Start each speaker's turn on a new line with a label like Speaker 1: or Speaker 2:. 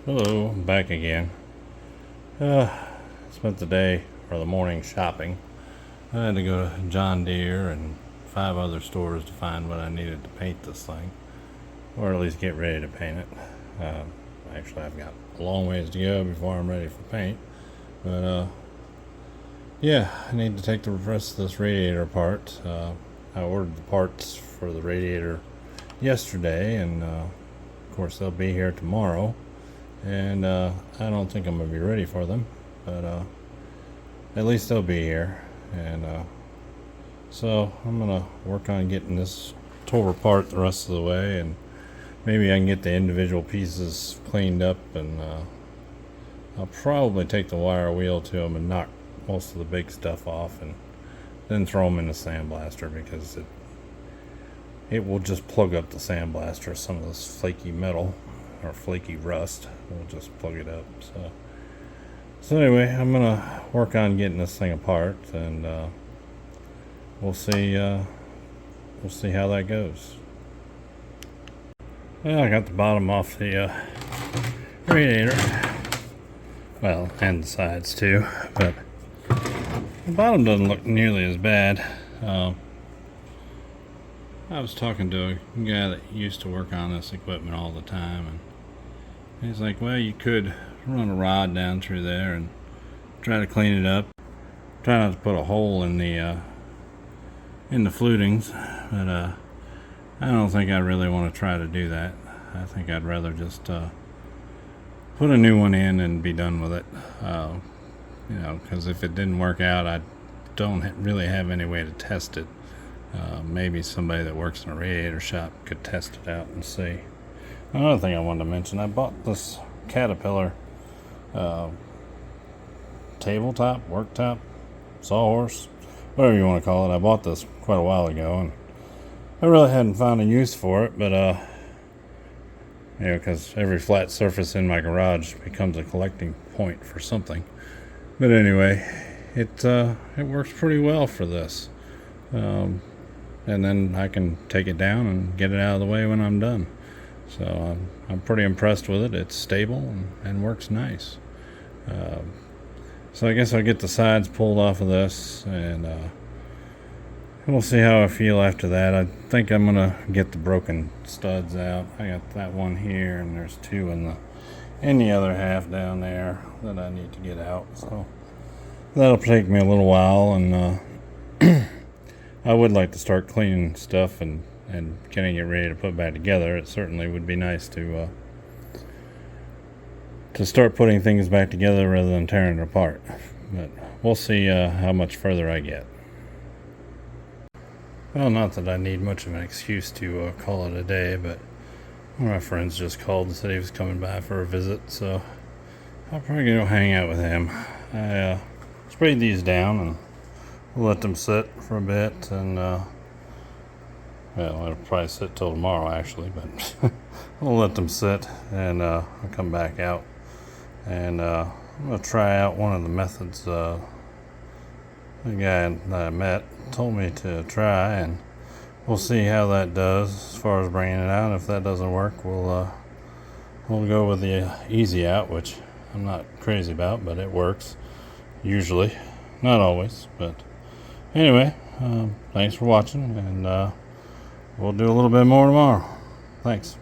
Speaker 1: Hello, I'm back again. Spent the day or the morning shopping. I had to go to John Deere and 5 other stores to find what I needed to paint this thing, or at least get ready to paint it. Uh, Actually, I've got a long ways to go before I'm ready for paint, but yeah, I need to take the rest of this radiator apart. I ordered the parts for the radiator yesterday, and of course they'll be here tomorrow. And I don't think I'm gonna be ready for them, but at least they'll be here. And so I'm gonna work on getting this tore apart the rest of the way, and maybe I can get the individual pieces cleaned up, and I'll probably take the wire wheel to them and knock most of the big stuff off, and then throw them in the sandblaster, because it will just plug up the sandblaster. Some of this flaky metal or flaky rust will just plug it up. So anyway, I'm gonna work on getting this thing apart, and we'll see how that goes. Well, I got the bottom off the radiator, well, and the sides too, but the bottom doesn't look nearly as bad. I was talking to a guy that used to work on this equipment all the time, and he's like, well, you could run a rod down through there and try to clean it up. Try not to put a hole in the flutings, but I don't think I really want to try to do that. I think I'd rather just put a new one in and be done with it. Because if it didn't work out, I don't really have any way to test it. Maybe somebody that works in a radiator shop could test it out and see. Another thing I wanted to mention, I bought this Caterpillar tabletop, worktop, sawhorse, whatever you want to call it. I bought this quite a while ago, and I really hadn't found a use for it, but because every flat surface in my garage becomes a collecting point for something. But anyway, it works pretty well for this. And then I can take it down and get it out of the way when I'm done. So I'm pretty impressed with it. It's stable and works nice. So I guess I'll get the sides pulled off of this, and we'll see how I feel after that. I think I'm gonna get the broken studs out. I got that one here, and there's two in the other half down there that I need to get out. So that'll take me a little while, and I would like to start cleaning stuff and getting it ready to put back together. It certainly would be nice to start putting things back together rather than tearing it apart. But we'll see how much further I get. Well, not that I need much of an excuse to call it a day, but one of my friends just called and said he was coming by for a visit, so I'll probably go hang out with him. I sprayed these down, and we'll let them sit for a bit, and well, I'll probably sit till tomorrow actually, but we'll let them sit, and I'll come back out, and I'm going to try out one of the methods the guy that I met told me to try, and we'll see how that does as far as bringing it out. If that doesn't work, we'll go with the easy out, which I'm not crazy about, but it works usually, not always. But anyway, thanks for watching, and we'll do a little bit more tomorrow. Thanks.